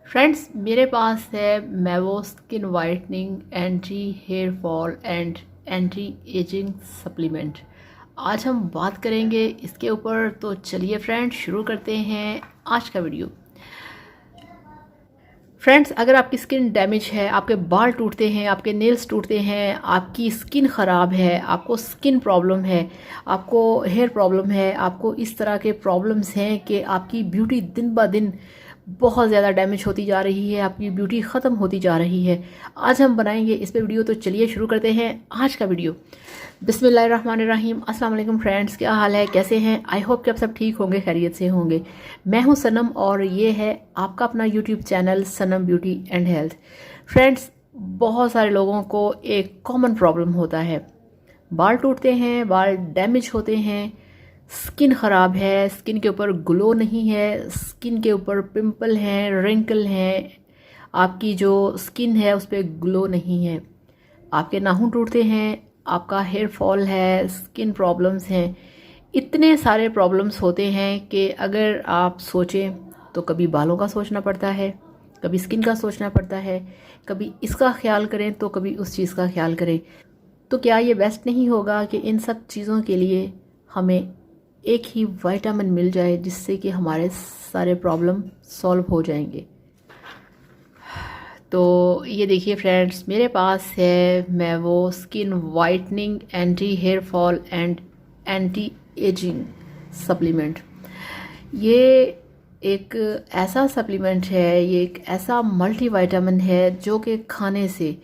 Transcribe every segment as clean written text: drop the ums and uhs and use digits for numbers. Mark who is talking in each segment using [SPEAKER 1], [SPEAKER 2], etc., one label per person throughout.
[SPEAKER 1] Friends, मेरे पास है Maivo skin whitening anti hair fall and anti ageing supplement. आज हम बात करेंगे इसके ऊपर। तो चलिए फ्रेंड्स, शुरू करते हैं आज का वीडियो। फ्रेंड्स, अगर आपकी स्किन डैमेज है, आपके बाल टूटते हैं, आपके नेल्स टूटते हैं, आपकी स्किन ख़राब है, आपको स्किन प्रॉब्लम है, आपको हेयर प्रॉब्लम है, आपको इस तरह के प्रॉब्लम्स हैं कि आपकी ब्यूटी दिन ब दिन बहुत ज़्यादा डैमेज होती जा रही है, आपकी ब्यूटी ख़त्म होती जा रही है, आज हम बनाएंगे इस पे वीडियो। तो चलिए शुरू करते हैं आज का वीडियो। बिस्मिल्लाहिर्रहमानिर्रहीम। अस्सलाम वालेकुम फ्रेंड्स, क्या हाल है, कैसे हैं? आई होप कि आप सब ठीक होंगे, खैरियत से होंगे। मैं हूं सनम और ये है आपका अपना YouTube channel Sanam beauty and health. Friends, बहुत सारे लोगों को एक कॉमन प्रॉब्लम होता है, बाल टूटते हैं, बाल डैमेज होते हैं, स्किन ख़राब है, स्किन के ऊपर ग्लो नहीं है, स्किन के ऊपर पिंपल हैं, रिंकल हैं, आपकी जो स्किन है उस पर ग्लो नहीं है, आपके नाखून टूटते हैं, आपका हेयर फॉल है, स्किन प्रॉब्लम्स हैं। इतने सारे प्रॉब्लम्स होते हैं कि अगर आप सोचें तो कभी बालों का सोचना पड़ता है, कभी स्किन का सोचना पड़ता है, कभी इसका ख्याल करें तो कभी उस चीज़ का ख्याल करें। तो क्या ये बेस्ट नहीं होगा कि इन सब चीज़ों के लिए हमें एक ही विटामिन मिल जाए जिससे कि हमारे सारे प्रॉब्लम सॉल्व हो जाएंगे? तो ये देखिए फ्रेंड्स, मेरे पास है Maivo skin whitening anti hair fall and anti ageing supplement. ये एक ऐसा सप्लीमेंट है, ये एक ऐसा मल्टीविटामिन है जो कि खाने से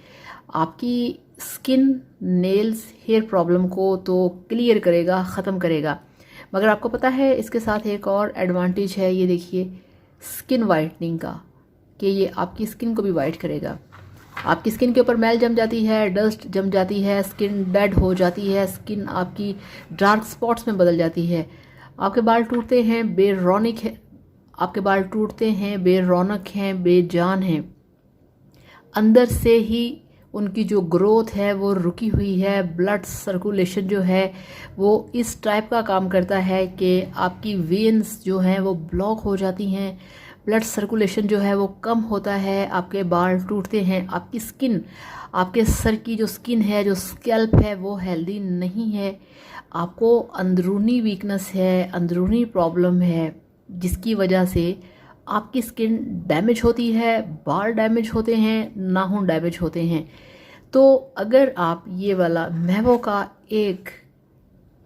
[SPEAKER 1] आपकी स्किन, नेल्स, हेयर प्रॉब्लम को तो क्लियर करेगा, ख़त्म करेगा। मगर आपको पता है इसके साथ एक और एडवांटेज है, ये देखिए, स्किन वाइटनिंग का, कि ये आपकी स्किन को भी वाइट करेगा। आपकी स्किन के ऊपर मैल जम जाती है, डस्ट जम जाती है, स्किन डेड हो जाती है, स्किन आपकी डार्क स्पॉट्स में बदल जाती है, आपके बाल टूटते हैं, बेरौनक है, आपके बाल टूटते हैं, बेरौनक हैं, बेजान हैं, अंदर से ही उनकी जो ग्रोथ है वो रुकी हुई है। ब्लड सर्कुलेशन जो है वो इस टाइप का काम करता है कि आपकी वेन्स जो हैं वो ब्लॉक हो जाती हैं, ब्लड सर्कुलेशन जो है वो कम होता है, आपके बाल टूटते हैं, आपकी स्किन, आपके सर की जो स्किन है, जो स्कैल्प है, वो हेल्दी नहीं है, आपको अंदरूनी वीकनेस है, अंदरूनी प्रॉब्लम है, जिसकी वजह से आपकी स्किन डैमेज होती है, बाल डैमेज होते हैं, नाखून डैमेज होते हैं। तो अगर आप ये वाला मैवो का एक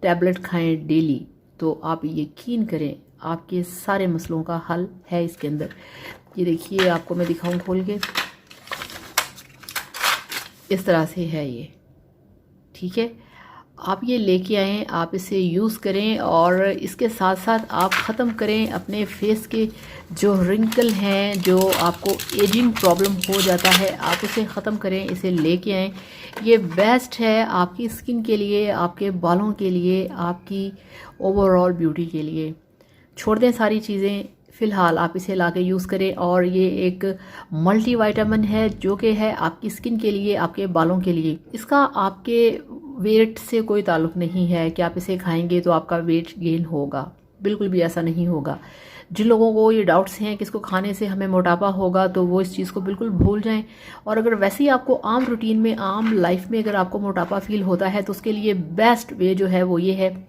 [SPEAKER 1] टैबलेट खाएं डेली तो आप यकीन करें आपके सारे मसलों का हल है इसके अंदर। ये देखिए, आपको मैं दिखाऊं खोल के, इस तरह से है ये, ठीक है। आप ये लेके आएँ, आप इसे यूज़ करें और इसके साथ साथ आप ख़त्म करें अपने फेस के जो रिंकल हैं, जो आपको एजिंग प्रॉब्लम हो जाता है, आप उसे ख़त्म करें, इसे लेके आएँ। ये बेस्ट है आपकी स्किन के लिए, आपके बालों के लिए, आपकी ओवरऑल ब्यूटी के लिए। छोड़ दें सारी चीज़ें, फ़िलहाल आप इसे लाके यूज़ करें। और ये एक मल्टीविटामिन है जो कि है आपकी स्किन के लिए, आपके बालों के लिए। इसका आपके वेट से कोई ताल्लुक़ नहीं है कि आप इसे खाएंगे तो आपका वेट गेन होगा, बिल्कुल भी ऐसा नहीं होगा। जिन लोगों को ये डाउट्स हैं कि इसको खाने से हमें मोटापा होगा तो वो इस चीज़ को बिल्कुल भूल जाएं। और अगर वैसे ही आपको आम रूटीन में, आम लाइफ में अगर आपको मोटापा फील होता है तो उसके लिए बेस्ट वे जो है वो ये है,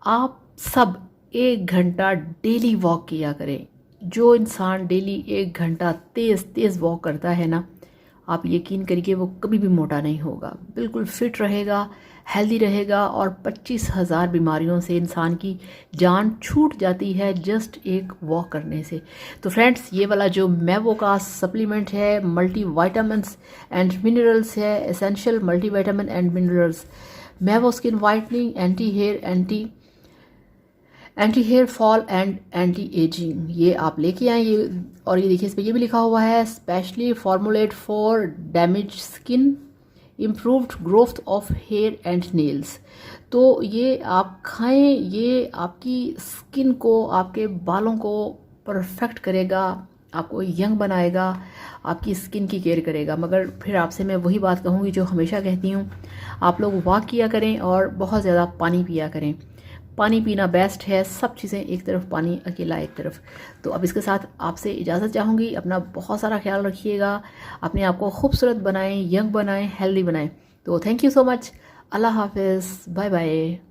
[SPEAKER 1] आप सब 1 घंटा डेली वॉक किया करें। जो इंसान डेली 1 घंटा तेज़ तेज़ वॉक करता है ना, आप यकीन करिए वो कभी भी मोटा नहीं होगा, बिल्कुल फिट रहेगा, हेल्दी रहेगा और 25,000 बीमारियों से इंसान की जान छूट जाती है जस्ट एक वॉक करने से। तो फ्रेंड्स, ये वाला जो मैवो का सप्लीमेंट है, मल्टी वाइटामिन्स एंड मिनरल्स है, essential multivitamin and minerals, Maivo skin whitening anti hair fall and anti ageing, ये आप लेके आए। ये और ये देखिए, इस पर ये भी लिखा हुआ है, specially formulate for damage skin, improved growth of hair and nails. तो ये आप खाएं, ये आपकी स्किन को, आपके बालों को परफेक्ट करेगा, आपको यंग बनाएगा, आपकी स्किन की केयर करेगा। मगर फिर आपसे मैं वही बात कहूँगी जो हमेशा कहती हूँ, आप लोग वॉक किया करें और बहुत ज़्यादा पानी पिया करें। पानी पीना बेस्ट है, सब चीज़ें एक तरफ, पानी अकेला एक तरफ। तो अब इसके साथ आपसे इजाज़त चाहूँगी। अपना बहुत सारा ख्याल रखिएगा, अपने आप को खूबसूरत बनाएं, यंग बनाएं, हेल्दी बनाएं। तो थैंक यू सो मच। अल्लाह हाफिज़, बाय बाय।